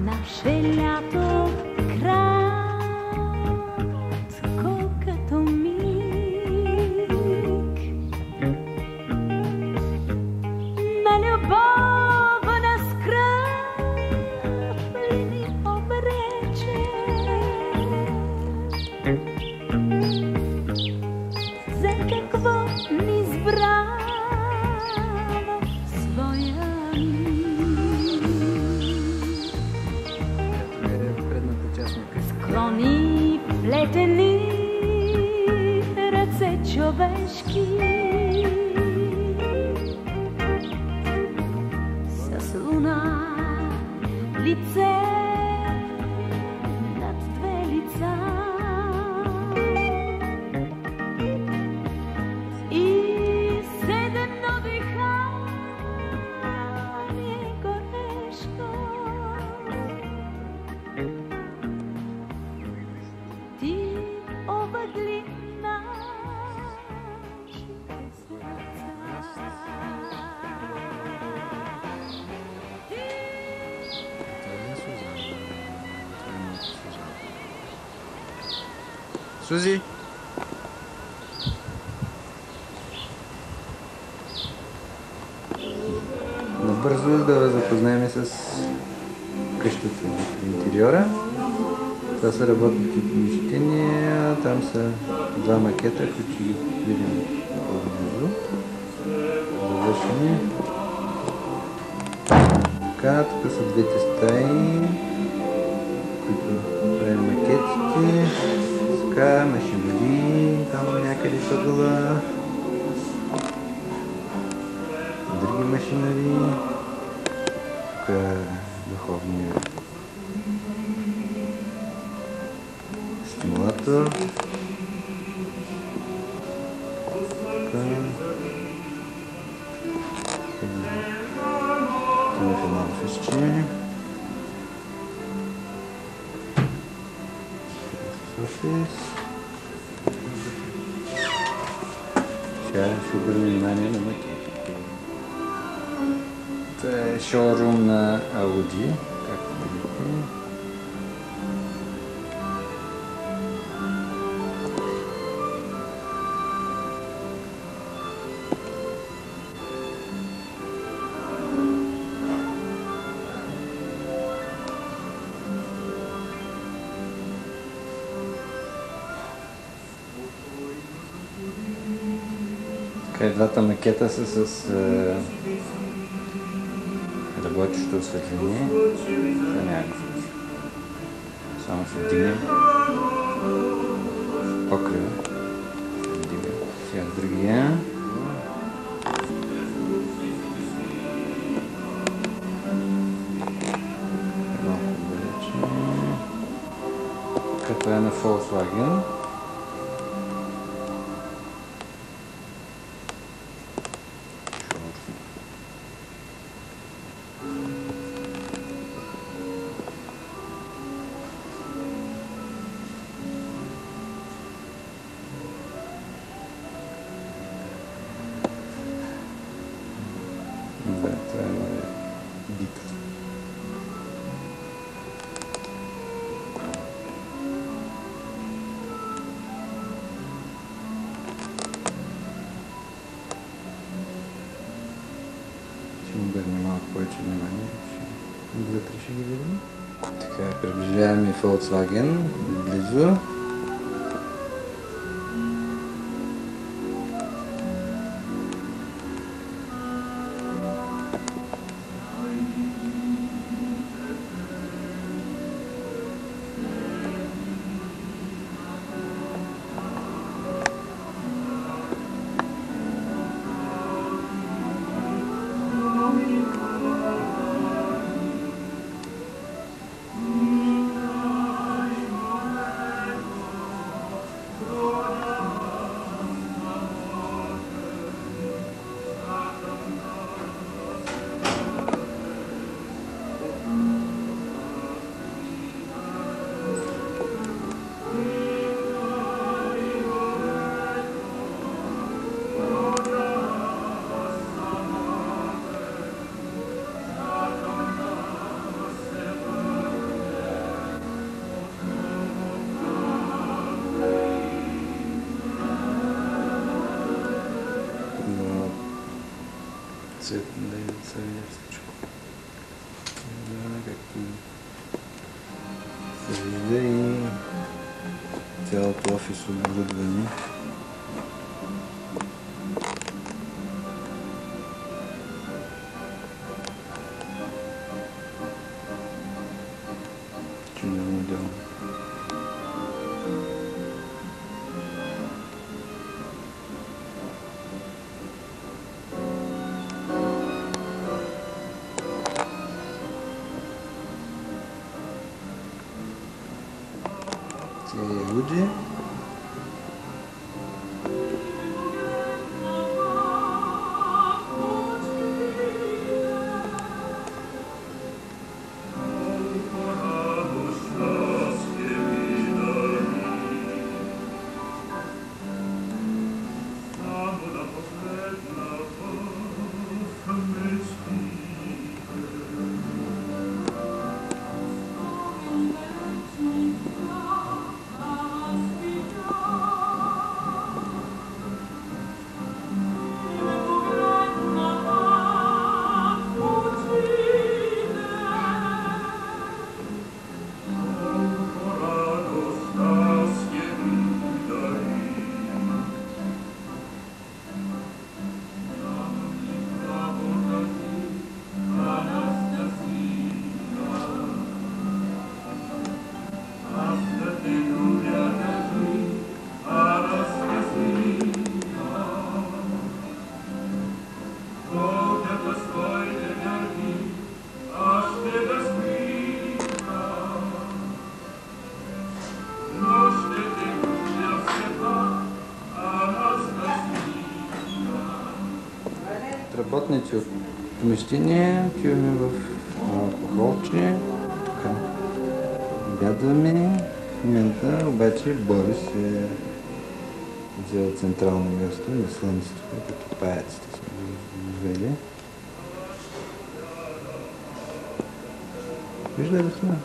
Наше лято кратко като миг на любовна скръп ли ни обрече? За какво ни избра в своя миг? Склони плетени ръце човешки с луна лице над две лица и седемно дихание горешко. Ти обагли нашите сърца. Сузи! Набързо да запознаем с къщата в интериора. Това са работните помещения, там са два макета, които ще ги видим по-близо. Завършени. Така, тук са двете стаи, които правим макетите. Така, машинери, там някъде в ъгъла. Други машинери. Тук е духовният стимулатор. Телефонал физични. Сега ще обърнем внимание на макетите. Това е шоурум на Audi, както видите. Двата макета са с работещо осветление. Това няма какво. Само ще вдигнем покрива. Сега другия. Малко далече. Като е на Volkswagen. Да, това е битър. Ще му обърнем малко повече внимание. Вътре ще ги видим. Така, приближаваме Volkswagen близо. цвет, да се видя всичко. Както се вижда и цялото офис оборудване. Чуден модел. Луди. Работници от помещение, отиваме в малко холче, така, обядваме. В момента обаче Борис е взел централно място на слънцето, като паяците сме го вели. Виждай да сме.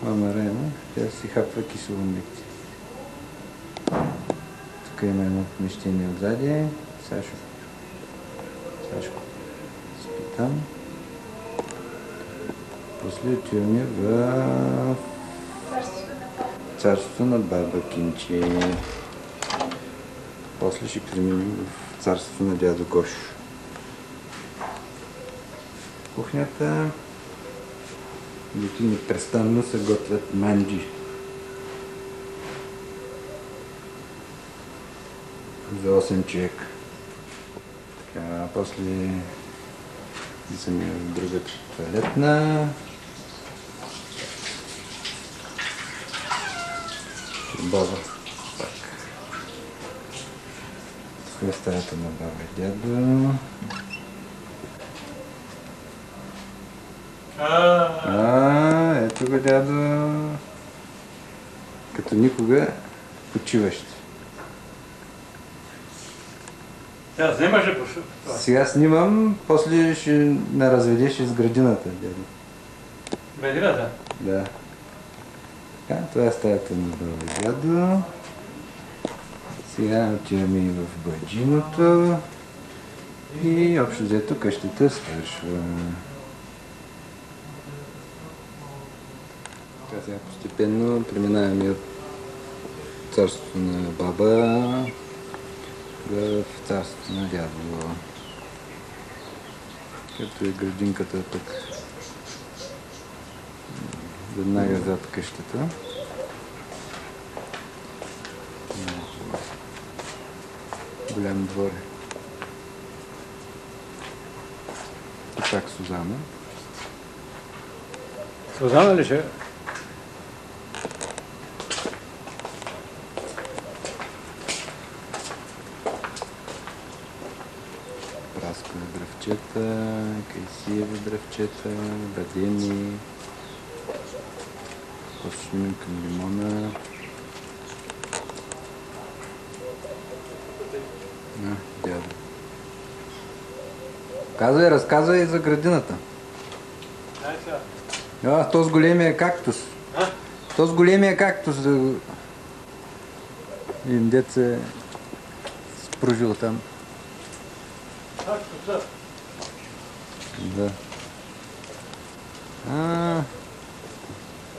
Мама Рема, тя си хапва кисело млекче. Тук има едно помещение отзади. Сашко спи там. После отиваме в царството на баба Кинчи. После ще преминем в царството на дядо Гошо. Кухнята непрестанно се готвят манджи. За 8 човека. Така, после съм в друга туалетна. Баба. Пак. Тук е стаята на баба и дядо. Ето го дядо. Като никога почиващ. Сега снимаш ли по това? Сега снимам, после ще ме разведеш из градината, дядо. Градината? Да. Така, това е стаята на баба и дядо. Сега отиваме и в баджиното. И общо взето къщата свършва. Сега постепенно преминаваме от царството на баба в царството на дядо. Като е градинката тук. Веднага зад къщата. Голям двор. И пак Сузана. Сузана ли ще? Праскови дръвчета, кайсиеви дръвчета, бадеми, почнем към лимона. Дядо. Разказвай за градината. Дай сега. То с големия кактус. То с големия кактус. Един дет се спружил там. Да.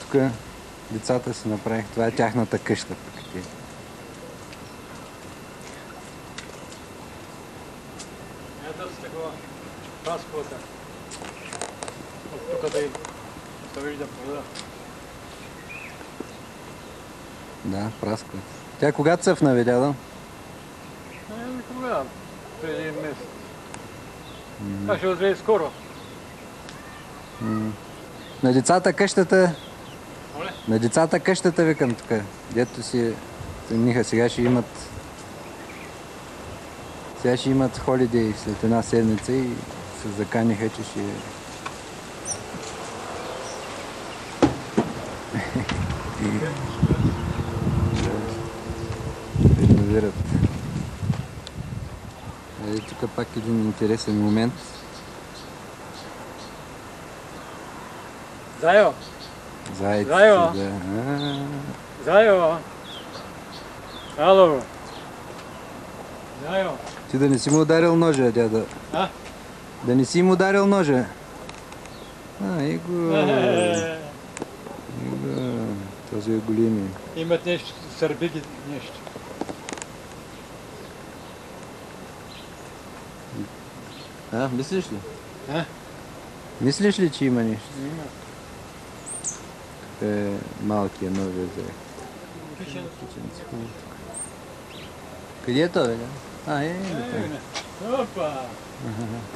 Тук децата си направих. Това е тяхната къща. Ето с такова паскота. От тук да се вижда плода. Да, прасква. Тя когато се наведя, да? Кога? Преди месец. Това ще озрее скоро. На децата къщата... Оле? На децата къщата викам тук. Дето си тръгниха. Сега ще имат... Сега ще имат холидей след една седмица и се заканиха, че ще... реновират. Тук пак един интересен момент. Зайо! Зайци, Зайо! да. Зайо! Ало! Зайо! Ти да не си му ударил ножа, дядо. А? Да не си му ударил ножа. Его. Този е големи. Имат нещо, сърбиги нещо. Мислиш ли? А? Мислиш ли, че има нещо? Има. Малкия новия зай. Кичен. Къде е това, бе? Опа!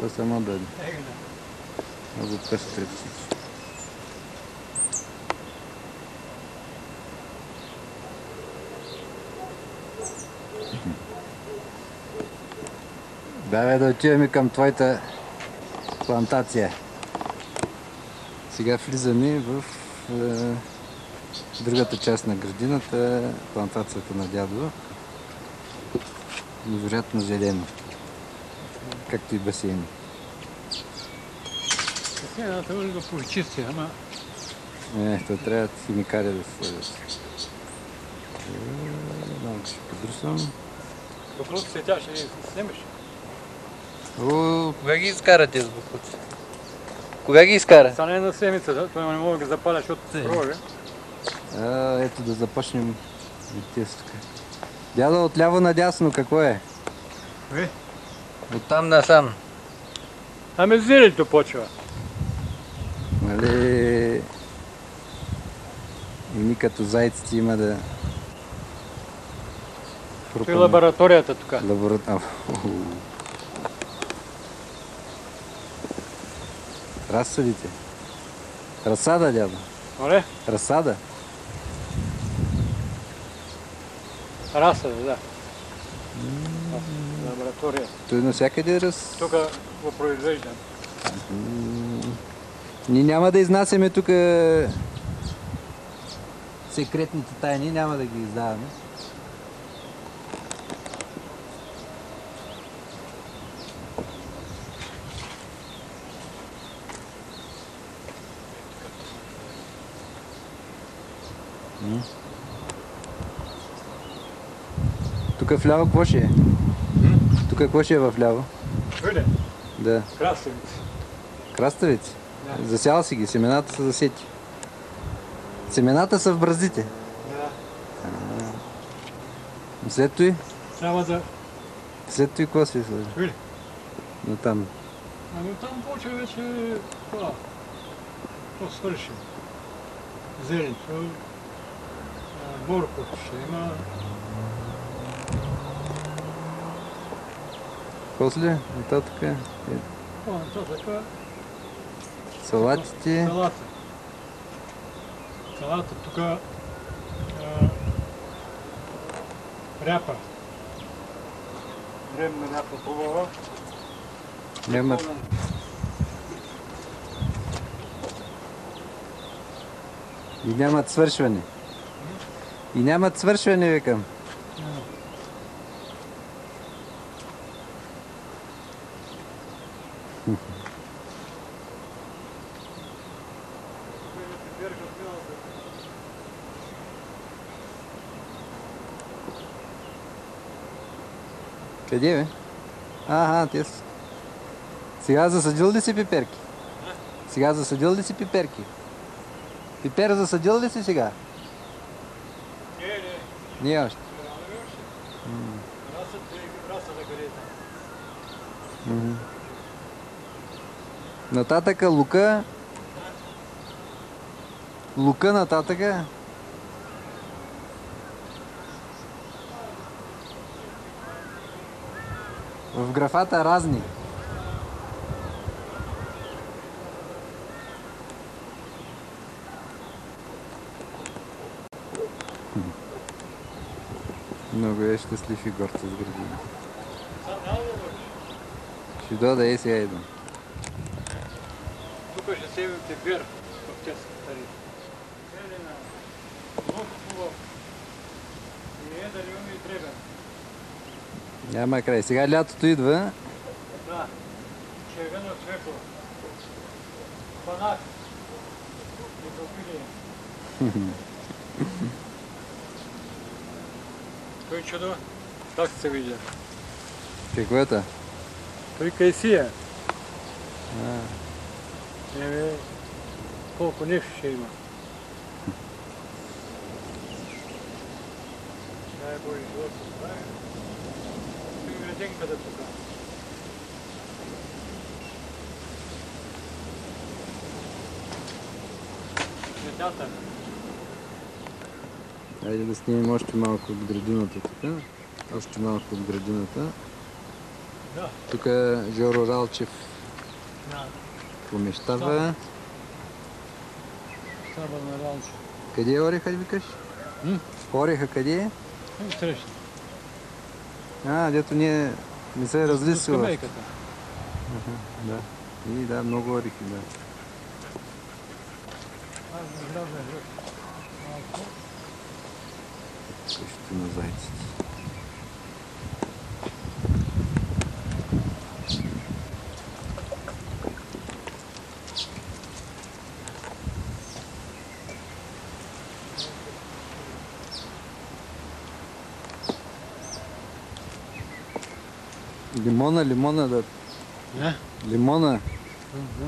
То само дойде. Егна. Много пъстри птици. Да отиваме към твоята плантация. Сега влизаме в другата част на градината, плантацията на дядо. Невероятно зелено. Както и басейни. Басейната може да поизчисти, ама... То трябва химикали да се сложат. Малко ще подръсвам. Буклуци се тя ще ги снимеш. Кога ги изкара тези буклуци? Кога ги изкара? Стане една седмица, това не мога да ги запаля, защото провали. Ето да започнем тест тук. Дядо, отляво надясно, какво е? Ви? Оттам насам. Ами зелето почва. Нали... И ни като зайците има да... Това е лабораторията тук. Разсадите. Разсада, дядо. Оле? Разсада. Разсада, да. Лаборатория. Той навсякъде Тук го произвеждам. Ние няма да изнасяме тук секретните тайни, няма да ги издаваме. Тук вляво какво ще е? Тук какво ще е вляво? Виде? Да. Краставици. Краставици? Да. Засял си ги, семената са засети. Семената са в браздите. Да. След това? Трябва да... След това какво си сложи? Виде? Но там. Ами там почва вече... Това. То свърши. Зеленето. Моркото ще има. После, нататък е Нататък салатите. салата. Салата тук ряпа. Дребна ряпа хубава. Нямат. И нямат свършване. И нямат свършване, викам. Къде бе? Ага, те са. Сега засадил ли си пиперки? Сега засадил ли си пиперки? Пипер засадил ли си сега? Не. Не още. Нататъка лука. Лука нататъка. В графата разни. Много е щастлив и горд с градина. Ще дойда сега идвам. Тук ще сеем пипер в тези стари. Много хубаво. И е да ли уми и трябва. Няма край. Сега лятото идва. Да. Червено светло. Фанак. И той чудо, как се вижда? Какво е това? Той кайсия. Колко нещо ще има. Дай Боже, живот се прави. Той градинка да покажа. Детята. Хайде да снимем още малко от градината тук. Още малко от градината. Да. Тук Жоро Ралчев помещава. Саба на Ралчев. Къде е ореха, викаш? Ореха къде е? Среща. Дето не се е разлисил. Скамейката. Да. И да, много орехи, да. Аз изляза малко. Също на зайците. Лимона да... Не? Лимона.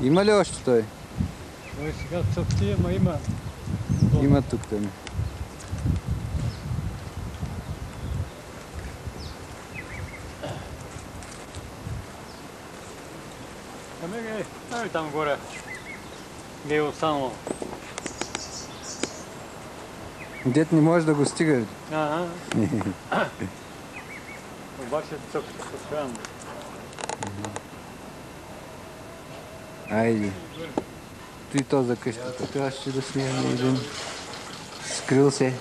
Има ли още той? Той сега цъфти, ама има. Има тук там. Ами ай там горе. Где е останало? Дет не може да го стига. Ага. Обаче цъфти постоянно. Айде. Той то за къщата. Трябва ще да снимаме един. Скрил се.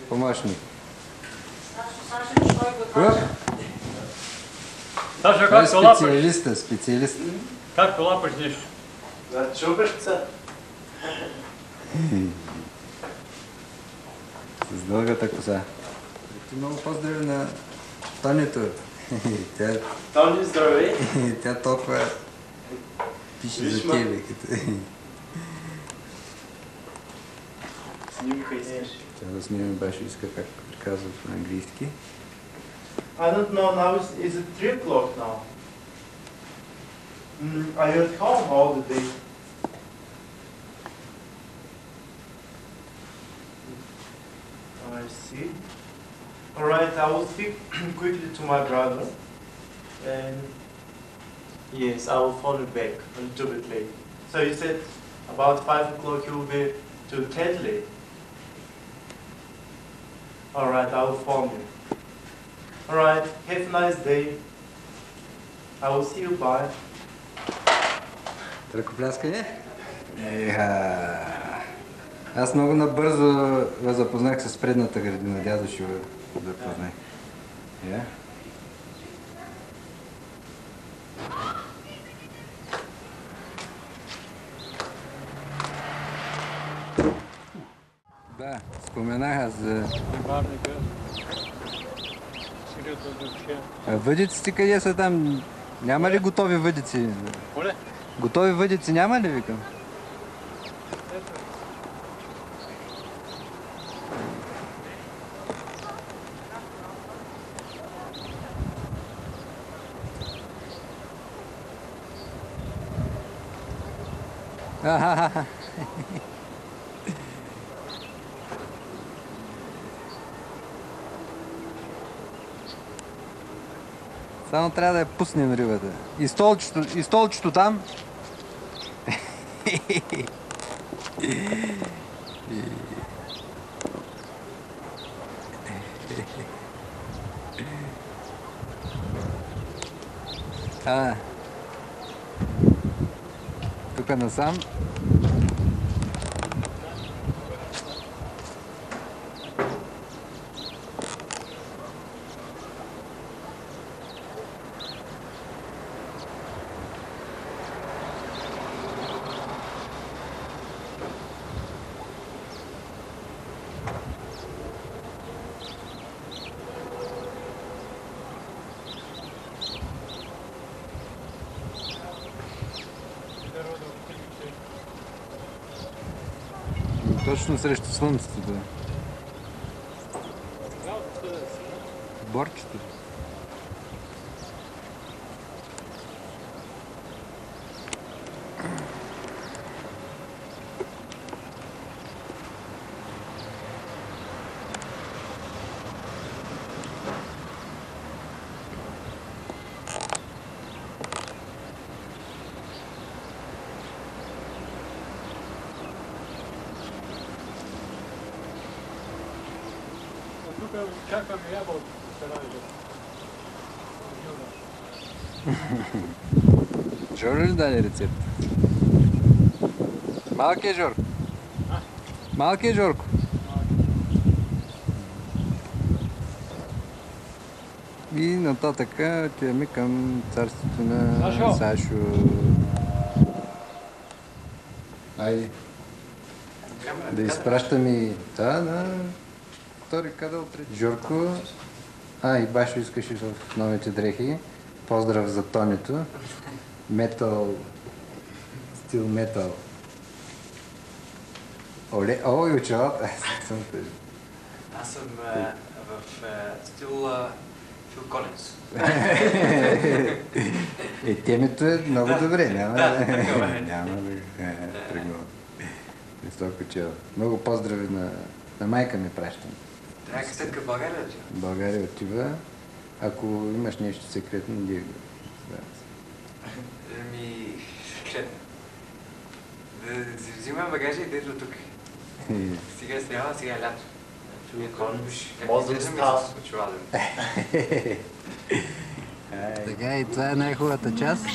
Помощник. Саша, Той е как се лапаш? специалист. Как се лапаш нещо? За чубешца. С дългата коса. Ти много поздрави на Тонито. Тони, здравей. Тя толкова пише за тебе. Снимкай се. Тя да снимем баш иска как приказват на английски. I don't know now, is it 3 o'clock now? Are you at home all the day? I see. Alright, I will speak quickly to my brother. And yes, I will phone you back a little bit late. So you said about 5 o'clock you will be to Tedley. Alright, I will phone you. Alright, have a nice day. I will see you, bye. Ръкопляскане? Аз много набързо го запознах с предната градина. Дядо ще го запознах. Да, споменаха за... Бабника. А въдиците къде са там? Няма ли готови въдици? Оле? Готови въдици няма ли, викам? Ахахаха. Само трябва да я пуснем рибата. И столчето там. Тук насам. Точно срещу слънцето, да. Борчето. Тук чакаме ябълки. Жор ли даде рецепт? Малки е Жорко. Малки е Жорко. И нататък отиваме към царството на Сашо. Айде. Да изпращам и... Да. Втори кадъл, трети. Жорко. И Башо искаше в новите дрехи. Поздрав за Тонито. Метал. Стил метал. Оле, и очилата. Аз съм в стил Фил Колинс. Темето е много добре. Няма да тръгвам. Високо чел. Много поздрави на майка ми пращам. Трябва късетка в България отива? България отива. Ако имаш нещо секретно, ние го. Секретно. Да си взимам багажа и да идва тук. Сега снява, сега е лято. Така и това е най-хубавата част.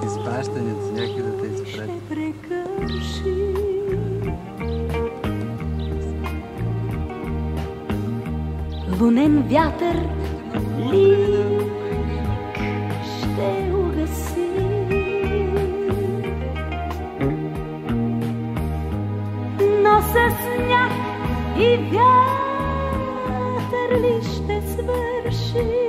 Изпращането, някъде да те изпрати. Лунен вятър лик ще угаси. Но с сняг и вятър ли ще свърши?